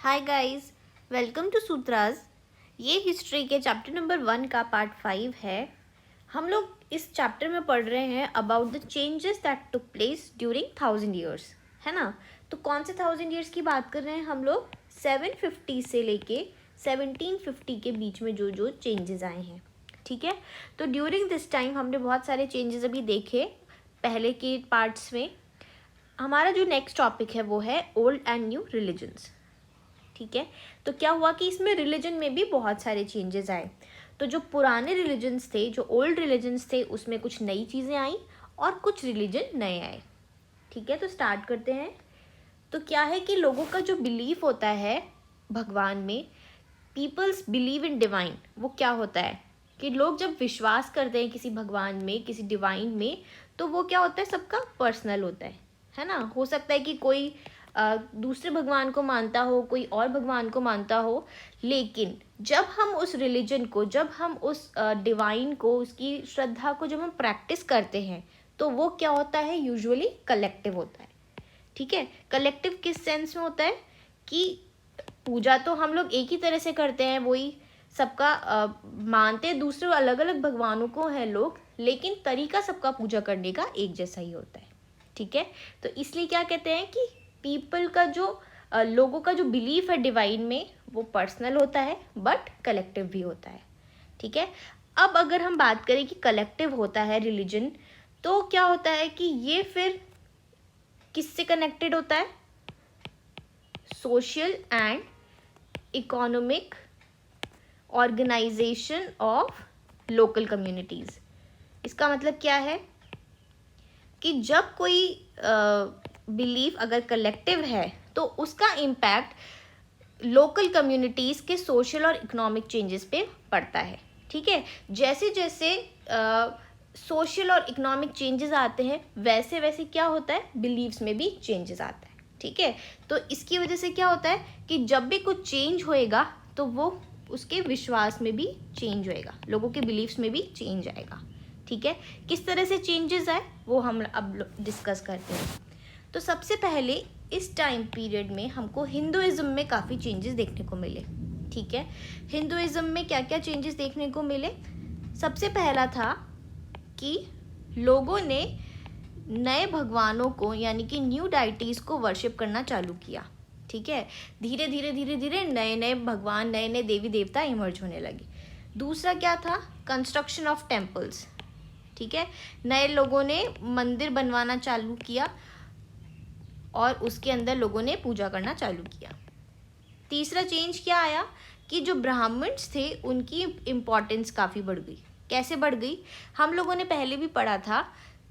Hi guys, welcome to Sutras. ये history के chapter number 1 का पार्ट 5 है। हम लोग इस चैप्टर में पढ़ रहे हैं about the changes that took place during 1000 years, है ना। तो कौन से 1000 ईयर्स की बात कर रहे हैं हम लोग? 750 से लेके 1750 के बीच में जो जो चेंजेस आए हैं, ठीक है। तो ड्यूरिंग दिस टाइम हमने बहुत सारे चेंजेस अभी देखे पहले के पार्ट्स में। हमारा जो नेक्स्ट टॉपिक है वो है ओल्ड एंड न्यू रिलीजन्स, ठीक है। तो क्या हुआ कि इसमें रिलीजन में भी बहुत सारे चेंजेस आए। तो जो पुराने रिलीजन्स थे, जो ओल्ड रिलीजन्स थे, उसमें कुछ नई चीज़ें आई और कुछ रिलीजन नए आए, ठीक है। तो स्टार्ट करते हैं। तो क्या है कि लोगों का जो बिलीफ होता है भगवान में, पीपल्स बिलीव इन डिवाइन, वो क्या होता है कि लोग जब विश्वास करते हैं किसी भगवान में, किसी डिवाइन में, तो वो क्या होता है, सबका पर्सनल होता है ना। हो सकता है कि कोई दूसरे भगवान को मानता हो, कोई और भगवान को मानता हो, लेकिन जब हम उस रिलीजन को, जब हम उस डिवाइन को, उसकी श्रद्धा को जब हम प्रैक्टिस करते हैं, तो वो क्या होता है, यूजुअली कलेक्टिव होता है, ठीक है। कलेक्टिव किस सेंस में होता है कि पूजा तो हम लोग एक ही तरह से करते हैं, वही सबका मानते दूसरे अलग अलग भगवानों को हैं लोग, लेकिन तरीका सबका पूजा करने का एक जैसा ही होता है, ठीक है। तो इसलिए क्या कहते हैं कि पीपल का जो लोगों का जो बिलीफ है डिवाइन में, वो पर्सनल होता है बट कलेक्टिव भी होता है, ठीक है। अब अगर हम बात करें कि कलेक्टिव होता है रिलीजन, तो क्या होता है कि ये फिर किससे कनेक्टेड होता है? Social and economic organisation of local communities. इसका मतलब क्या है कि जब कोई बिलीफ अगर कलेक्टिव है तो उसका इम्पैक्ट लोकल कम्युनिटीज़ के सोशल और इकोनॉमिक चेंजेस पे पड़ता है, ठीक है। जैसे जैसे सोशल और इकोनॉमिक चेंजेस आते हैं, वैसे वैसे क्या होता है, बिलीव्स में भी चेंजेस आता है, ठीक है। तो इसकी वजह से क्या होता है कि जब भी कुछ चेंज होएगा तो वो उसके विश्वास में भी चेंज होएगा, लोगों के बिलीव्स में भी चेंज आएगा, ठीक है। किस तरह से चेंजेस आए वो हम अब डिस्कस करते हैं। तो सबसे पहले इस टाइम पीरियड में हमको हिंदुइज्म में काफ़ी चेंजेस देखने को मिले, ठीक है। हिंदुइज्म में क्या क्या चेंजेस देखने को मिले? सबसे पहला था कि लोगों ने नए भगवानों को, यानी कि न्यू डाइटीज़ को वर्शिप करना चालू किया, ठीक है। धीरे धीरे धीरे धीरे नए नए भगवान, नए नए देवी देवता इमर्ज होने लगे। दूसरा क्या था? कंस्ट्रक्शन ऑफ टेम्पल्स, ठीक है। नए लोगों ने मंदिर बनवाना चालू किया और उसके अंदर लोगों ने पूजा करना चालू किया। तीसरा चेंज क्या आया कि जो ब्राह्मण्स थे उनकी इम्पोर्टेंस काफ़ी बढ़ गई। कैसे बढ़ गई? हम लोगों ने पहले भी पढ़ा था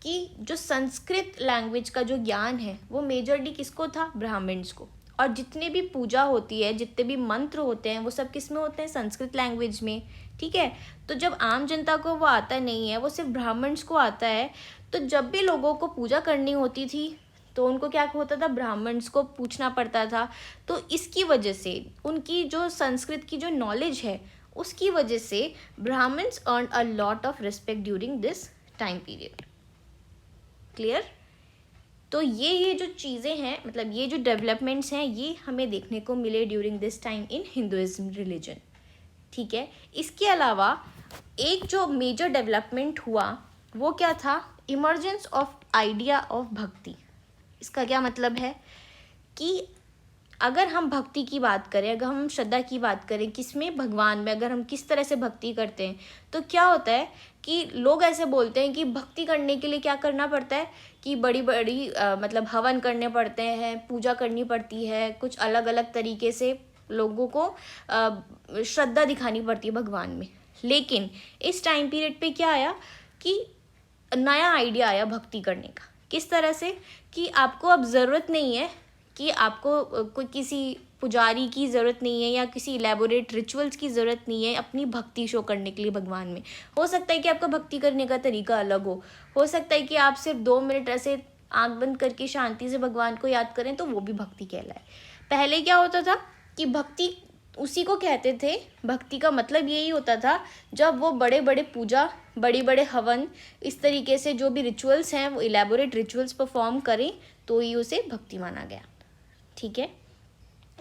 कि जो संस्कृत लैंग्वेज का जो ज्ञान है वो मेजरली किसको था? ब्राह्मण्स को। और जितने भी पूजा होती है, जितने भी मंत्र होते हैं, वो सब किस में होते हैं? संस्कृत लैंग्वेज में, ठीक है। तो जब आम जनता को वो आता नहीं है, वो सिर्फ ब्राह्मण्स को आता है, तो जब भी लोगों को पूजा करनी होती थी तो उनको क्या होता था? ब्राह्मण्स को पूछना पड़ता था। तो इसकी वजह से उनकी जो संस्कृत की जो नॉलेज है, उसकी वजह से Brahmans earn a lot of respect during this time period. Clear? तो ये जो चीज़ें हैं, मतलब ये जो डेवलपमेंट्स हैं, ये हमें देखने को मिले during this time in Hinduism religion, ठीक है। इसके अलावा एक जो मेजर डेवलपमेंट हुआ वो क्या था? इमर्जेंस ऑफ आइडिया ऑफ भक्ति। इसका क्या मतलब है कि अगर हम भक्ति की बात करें, अगर हम श्रद्धा की बात करें, किसमें? भगवान में। अगर हम किस तरह से भक्ति करते हैं, तो क्या होता है कि लोग ऐसे बोलते हैं कि भक्ति करने के लिए क्या करना पड़ता है कि बड़ी बड़ी मतलब हवन करने पड़ते हैं, पूजा करनी पड़ती है, कुछ अलग अलग तरीके से लोगों को श्रद्धा दिखानी पड़ती है भगवान में। लेकिन इस टाइम पीरियड पे क्या आया कि नया आइडिया आया भक्ति करने का। किस तरह से कि आपको अब ज़रूरत नहीं है कि आपको कोई किसी पुजारी की ज़रूरत नहीं है या किसी इलेबोरेट रिचुअल्स की ज़रूरत नहीं है अपनी भक्ति शो करने के लिए भगवान में। हो सकता है कि आपका भक्ति करने का तरीका अलग हो सकता है कि आप सिर्फ 2 मिनट ऐसे आंख बंद करके शांति से भगवान को याद करें तो वो भी भक्ति कहलाए। पहले क्या होता था कि भक्ति उसी को कहते थे, भक्ति का मतलब यही होता था जब वो बड़े बड़े पूजा, बड़े बड़े हवन, इस तरीके से जो भी रिचुअल्स हैं वो इलेबोरेट रिचुअल्स परफॉर्म करें तो ही उसे भक्ति माना गया, ठीक है।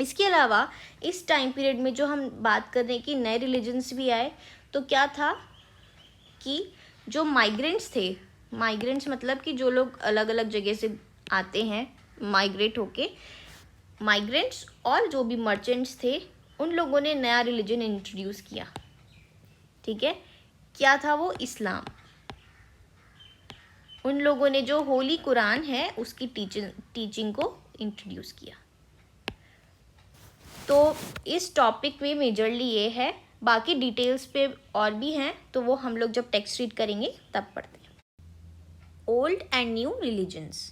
इसके अलावा इस टाइम पीरियड में जो हम बात कर रहे हैं कि नए रिलीजन्स भी आए, तो क्या था कि जो माइग्रेंट्स थे, माइग्रेंट्स मतलब कि जो लोग अलग अलग जगह से आते हैं माइग्रेट होके, माइग्रेंट्स और जो भी मर्चेंट्स थे उन लोगों ने नया रिलीजन इंट्रोड्यूस किया। ठीक है, क्या था वो? इस्लाम। उन लोगों ने जो होली कुरान है उसकी टीचिंग को इंट्रोड्यूस किया। तो इस टॉपिक में मेजरली ये है, बाकी डिटेल्स पे और भी हैं तो वो हम लोग जब टेक्स्ट रीड करेंगे तब पढ़ते हैं। Old and new religions.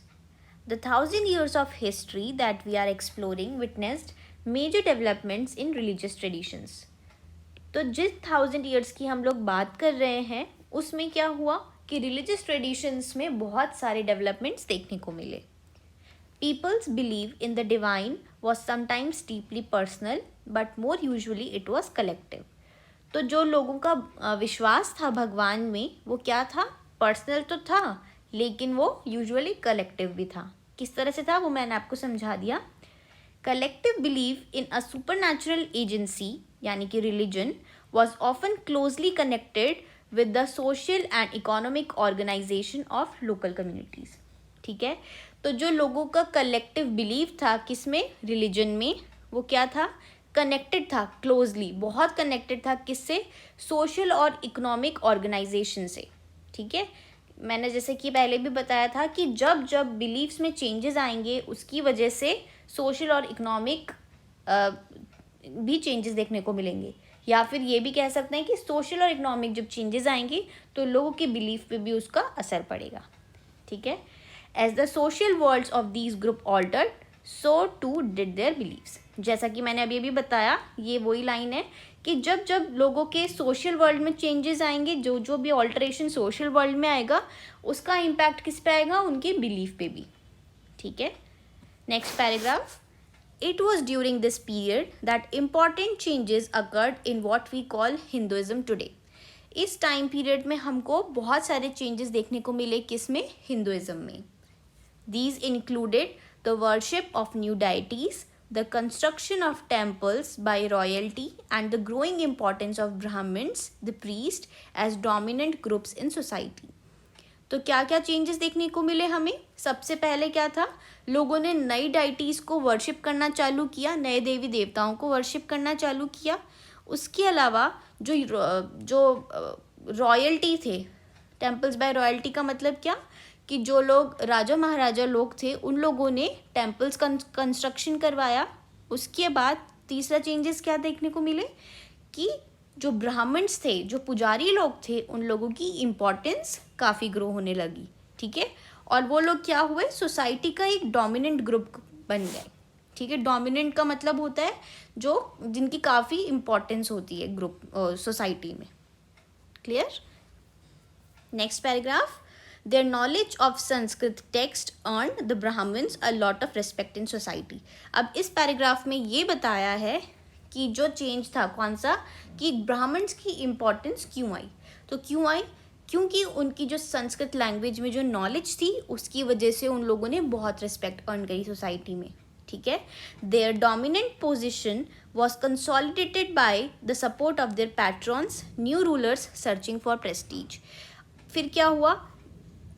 The 1,000 years of history that we are exploring witnessed major developments in religious traditions. तो जिस 1,000 years की हम लोग बात कर रहे हैं उसमें क्या हुआ कि religious traditions में बहुत सारे developments देखने को मिले. People's belief in the divine was sometimes deeply personal, but more usually it was collective. तो जो लोगों का विश्वास था भगवान में वो क्या था? पर्सनल तो था लेकिन वो यूजुअली कलेक्टिव भी था। किस तरह से था वो मैंने आपको समझा दिया। Collective believe in a supernatural agency यानी कि religion was often closely connected with the social and economic organisation of local communities. ठीक है, तो जो लोगों का कलेक्टिव बिलीव था किसमें? रिलीजन में। वो क्या था? कनेक्टेड था, क्लोजली, बहुत कनेक्टेड था। किससे? सोशल और इकोनॉमिक ऑर्गेनाइजेशन से। ठीक है, मैंने जैसे कि पहले भी बताया था कि जब जब बिलीव्स में चेंजेस आएंगे उसकी वजह से सोशल और इकोनॉमिक भी चेंजेस देखने को मिलेंगे, या फिर ये भी कह सकते हैं कि सोशल और इकोनॉमिक जब चेंजेस आएंगे तो लोगों के बिलीफ पे भी उसका असर पड़ेगा। ठीक है, as the social worlds of these group altered so too did their believes. जैसा कि मैंने अभी बताया, ये वही लाइन है कि जब जब लोगों के सोशल वर्ल्ड में चेंजेस आएंगे, जो जो भी ऑल्टरेशन सोशल वर्ल्ड में आएगा उसका इम्पैक्ट किस पे आएगा? उनके बिलीफ पे भी। ठीक है, next paragraph. It was during this period that important changes occurred in what we call Hinduism today. इस टाइम पीरियड में हमको बहुत सारे चेंजेस देखने को मिले। किस में? हिंदुइज्म में। These included the worship of new deities, the construction of temples by royalty, and the growing importance of Brahmins, the priest, as dominant groups in society. तो क्या क्या चेंजेस देखने को मिले हमें? सबसे पहले क्या था? लोगों ने नई डाइटीज़ को वर्शिप करना चालू किया, नए देवी देवताओं को वर्शिप करना चालू किया। उसके अलावा जो रॉयल्टी थे, टेम्पल्स बाय रॉयल्टी का मतलब क्या? कि जो लोग राजा महाराजा लोग थे उन लोगों ने टेम्पल्स कंस्ट्रक्शन करवाया। उसके बाद तीसरा चेंजेस क्या देखने को मिले कि जो ब्राह्मण्स थे, जो पुजारी लोग थे, उन लोगों की इम्पोर्टेंस काफ़ी ग्रो होने लगी। ठीक है, और वो लोग क्या हुए? सोसाइटी का एक डोमिनेंट ग्रुप बन गए। ठीक है, डोमिनेंट का मतलब होता है जो जिनकी काफ़ी इम्पोर्टेंस होती है ग्रुप सोसाइटी में। Clear? Next paragraph. Their knowledge of Sanskrit text earned the Brahmins a lot of respect in society. अब इस पैराग्राफ में ये बताया है कि जो चेंज था कौन सा, कि ब्राह्मण्स की इम्पोर्टेंस क्यों आई। तो क्यों आई? क्योंकि उनकी जो संस्कृत लैंग्वेज में जो नॉलेज थी उसकी वजह से उन लोगों ने बहुत रिस्पेक्ट अर्न करी सोसाइटी में। ठीक है, their dominant position was consolidated by the support of their patrons, new rulers searching for prestige. फिर क्या हुआ?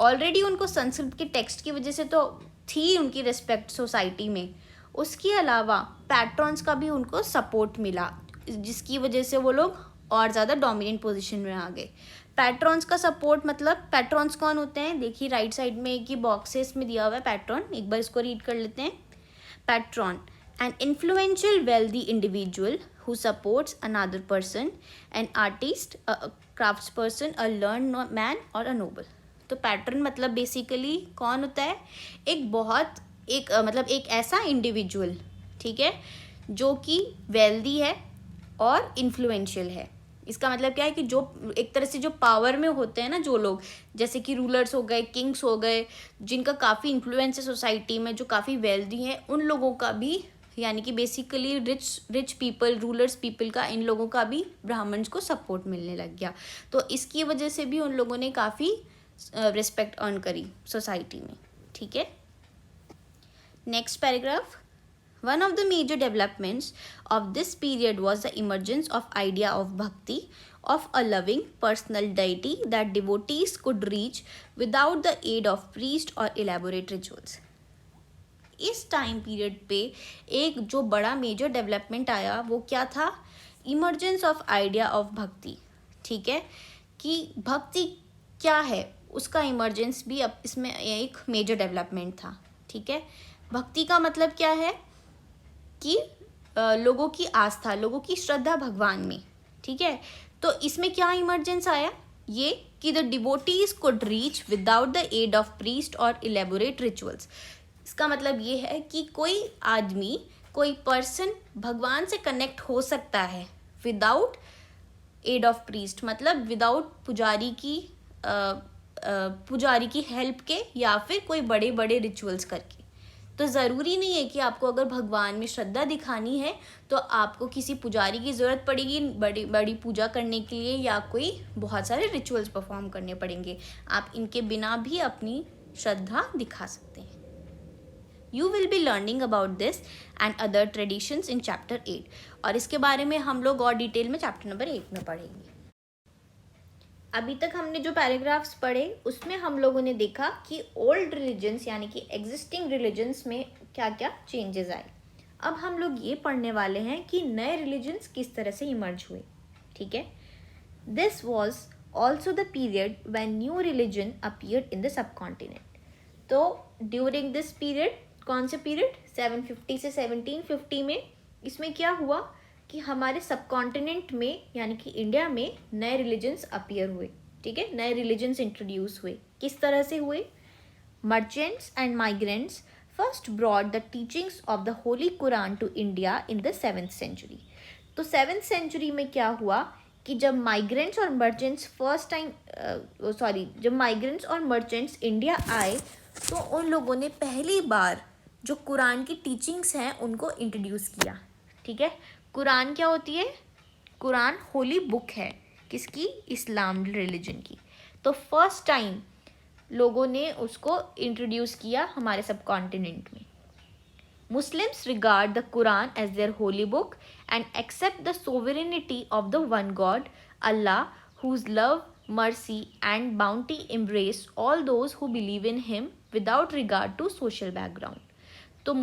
ऑलरेडी उनको संस्कृत के टेक्स्ट की वजह से तो थी उनकी रिस्पेक्ट सोसाइटी में, उसके अलावा पैट्रॉन्स का भी उनको सपोर्ट मिला जिसकी वजह से वो लोग और ज़्यादा डोमिनेंट पोजीशन में आ गए। पैट्रॉन्स का सपोर्ट मतलब, पैट्रॉन्स कौन होते हैं? देखिए राइट साइड में एक ही बॉक्सेस में दिया हुआ है पैट्रॉन, एक बार इसको रीड कर लेते हैं। Patron, an influential wealthy individual who supports another person, an artist, a crafts person, a learned man or a noble. तो पैटर्न मतलब बेसिकली कौन होता है? मतलब एक ऐसा इंडिविजुअल, ठीक है, जो कि वेल्दी है और इन्फ्लुएंशियल है। इसका मतलब क्या है कि जो एक तरह से जो पावर में होते हैं ना जो लोग, जैसे कि रूलर्स हो गए, किंग्स हो गए, जिनका काफ़ी इन्फ्लुएंस है सोसाइटी में, जो काफ़ी वेल्दी हैं, उन लोगों का भी, यानी कि basically rich people, rulers people का, इन लोगों का भी ब्राह्मण्स को सपोर्ट मिलने लग गया। तो इसकी वजह से भी उन लोगों ने काफ़ी रिस्पेक्ट अर्न करी सोसाइटी में। ठीक है, next paragraph. One of the major developments of this period was the emergence of idea of bhakti, of a loving personal deity that devotees could reach without the aid of priest or elaborate rituals. इस time period पे एक जो बड़ा major development आया वो क्या था? Emergence of idea of भक्ति. ठीक है, कि भक्ति क्या है उसका इमर्जेंस भी अब इसमें एक मेजर डेवलपमेंट था. ठीक है, भक्ति का मतलब क्या है कि लोगों की आस्था, लोगों की श्रद्धा भगवान में. ठीक है, तो इसमें क्या इमर्जेंस आया? ये कि the devotees could reach without the aid of priest और इलेबोरेट रिचुअल्स. इसका मतलब ये है कि कोई आदमी, कोई पर्सन भगवान से कनेक्ट हो सकता है विदाउट एड ऑफ प्रीस्ट, मतलब विदाउट पुजारी की हेल्प के या फिर कोई बड़े बड़े रिचुअल्स करके. तो ज़रूरी नहीं है कि आपको अगर भगवान में श्रद्धा दिखानी है तो आपको किसी पुजारी की ज़रूरत पड़ेगी बड़ी बड़ी पूजा करने के लिए, या कोई बहुत सारे रिचुअल्स परफॉर्म करने पड़ेंगे. आप इनके बिना भी अपनी श्रद्धा दिखा सकते हैं. You will be learning about this and other traditions in chapter 8. और इसके बारे में हम लोग और डिटेल में चैप्टर नंबर 8 में पढ़ेंगे. अभी तक हमने जो पैराग्राफ्स पढ़े उसमें हम लोगों ने देखा कि ओल्ड रिलीजन्स यानी कि एग्जिस्टिंग रिलीजन्स में क्या क्या चेंजेस आए. अब हम लोग ये पढ़ने वाले हैं कि नए रिलीजन्स किस तरह से इमर्ज हुए. ठीक है, this was also the period when new religion appeared in the sub continent. तो ड्यूरिंग दिस पीरियड, कौन से पीरियड? 750 से 1750 में. इसमें क्या हुआ कि हमारे सब कॉन्टिनेंट में यानी कि इंडिया में नए रिलीजन्स अपीयर हुए. ठीक है, नए रिलीजन्स इंट्रोड्यूस हुए. किस तरह से हुए? Merchants and migrants first brought the teachings of the holy Quran to India in the 7th century. तो 7th सेंचुरी में क्या हुआ कि जब माइग्रेंट्स और मर्चेंट्स इंडिया आए तो उन लोगों ने पहली बार जो कुरान की टीचिंग्स हैं उनको इंट्रोड्यूस किया. ठीक है, कुरान क्या होती है? कुरान होली बुक है. किसकी? इस्लाम रिलीजन की. तो फर्स्ट टाइम लोगों ने उसको इंट्रोड्यूस किया हमारे सब कॉन्टिनेंट में. Muslims regard the Quran as their holy book and accept the sovereignty of the one God, Allah, whose love, mercy and bounty embrace all those who believe in him without regard to social background. तो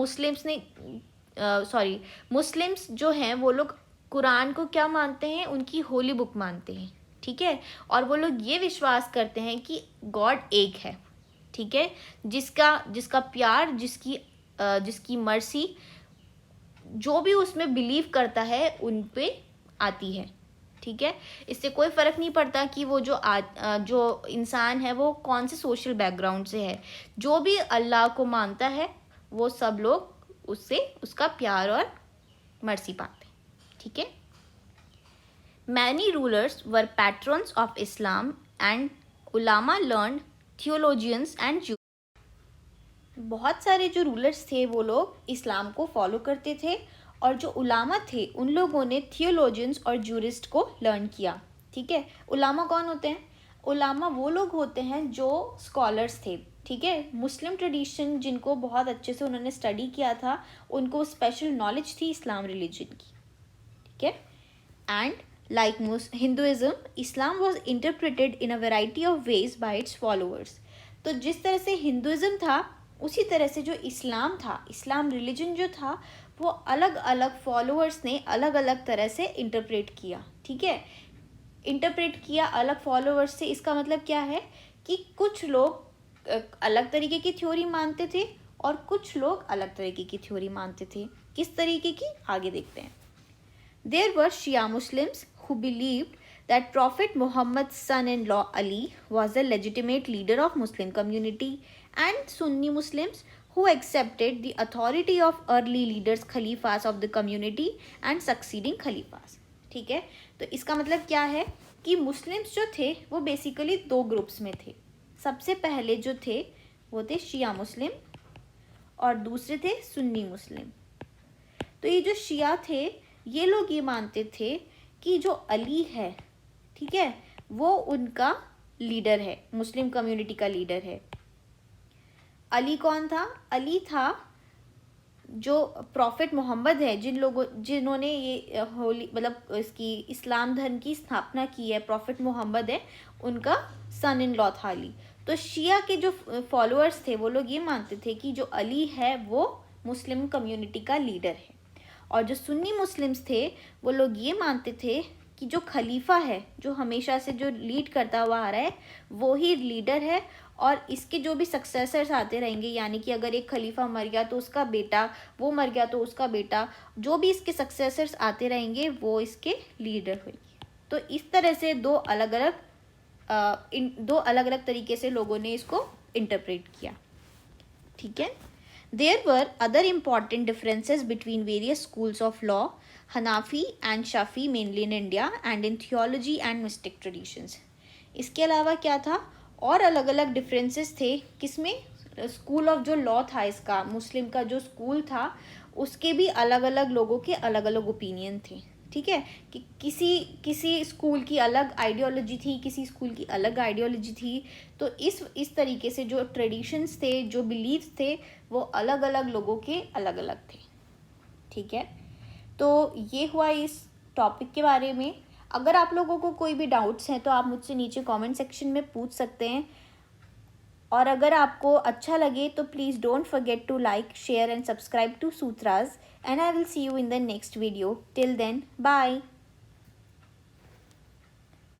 Muslims जो हैं वो लोग कुरान को क्या मानते हैं? उनकी होली बुक मानते हैं. ठीक है, और वो लोग ये विश्वास करते हैं कि गॉड एक है. ठीक है, जिसका प्यार, जिसकी मर्सी, जो भी उसमें बिलीव करता है उन पे आती है. ठीक है, इससे कोई फ़र्क नहीं पड़ता कि वो जो इंसान है वो कौन से सोशल बैकग्राउंड से है. जो भी अल्लाह को मानता है वो सब लोग उससे उसका प्यार और मर्सी पाते हैं. ठीक है, many rulers were patrons of Islam and ulama learn theologians and. बहुत सारे जो रूलर्स थे वो लोग इस्लाम को फॉलो करते थे और जो उलामा थे उन लोगों ने थियोलॉजियंस और जूरिस्ट को लर्न किया. ठीक है, उलामा कौन होते हैं? उलामा वो लोग होते हैं जो स्कॉलर्स थे. ठीक है, मुस्लिम ट्रेडिशन जिनको बहुत अच्छे से उन्होंने स्टडी किया था, उनको स्पेशल नॉलेज थी इस्लाम रिलीजन की. ठीक है, and like Hinduism, Islam was interpreted in a variety of ways bye it's followers. तो जिस तरह से हिंदुइज्म था उसी तरह से जो इस्लाम था, इस्लाम रिलीजन जो था वो अलग अलग फॉलोअर्स ने अलग अलग तरह से इंटरप्रेट किया. ठीक है, इंटरप्रेट किया अलग फॉलोअर्स से. इसका मतलब क्या है कि कुछ लोग अलग तरीके की थ्योरी मानते थे और कुछ लोग अलग तरीके की थ्योरी मानते थे. किस तरीके की? आगे देखते हैं. There were Shia Muslims who believed that Prophet Muhammad's son-in-law Ali was the legitimate leader of Muslim community, and Sunni Muslims who accepted the authority of early leaders, Khalifas of the community and succeeding Khalifas. ठीक है, तो इसका मतलब क्या है कि Muslims जो थे वो बेसिकली दो ग्रुप्स में थे. सबसे पहले जो थे वो थे शिया मुस्लिम और दूसरे थे सुन्नी मुस्लिम. तो ये जो शिया थे ये लोग ये मानते थे कि जो अली है, ठीक है, वो उनका लीडर है, मुस्लिम कम्युनिटी का लीडर है. अली कौन था? अली था जो प्रॉफिट मोहम्मद है, जिन्होंने ये होली मतलब इसकी इस्लाम धर्म की स्थापना की है, प्रॉफिट मोहम्मद है, उनका सन इन लॉ था अली। तो शिया के जो फॉलोअर्स थे वो लोग ये मानते थे कि जो अली है वो मुस्लिम कम्युनिटी का लीडर है, और जो सुन्नी मुस्लिम्स थे वो लोग ये मानते थे कि जो खलीफा है, जो हमेशा से जो लीड करता हुआ आ रहा है, वो ही लीडर है, और इसके जो भी सक्सेसर्स आते रहेंगे, यानी कि अगर एक खलीफा मर गया तो उसका बेटा, वो मर गया तो उसका बेटा, जो भी इसके सक्सेसर्स आते रहेंगे वो इसके लीडर होंगे। तो इस तरह से दो अलग अलग तरीके से लोगों ने इसको इंटरप्रेट किया। ठीक है। There were other important differences between various schools of law, Hanafi and Shafi mainly in India, and in theology and mystic traditions. इसके अलावा क्या था, और अलग अलग डिफरेंसेस थे किसमें, स्कूल ऑफ जो लॉ था इसका, मुस्लिम का जो स्कूल था उसके भी अलग अलग लोगों के अलग अलग ओपिनियन थे। ठीक है, कि किसी स्कूल की अलग आइडियोलॉजी थी, किसी स्कूल की अलग आइडियोलॉजी थी। तो इस तरीके से जो ट्रेडिशंस थे, जो बिलीव्स थे, वो अलग अलग लोगों के अलग अलग थे। ठीक है, तो ये हुआ इस टॉपिक के बारे में। अगर आप लोगों को कोई भी डाउट्स हैं तो आप मुझसे नीचे कमेंट सेक्शन में पूछ सकते हैं, और अगर आपको अच्छा लगे तो please don't forget to like, share and subscribe to Sutras, and I will see you in the next video. Till then, bye.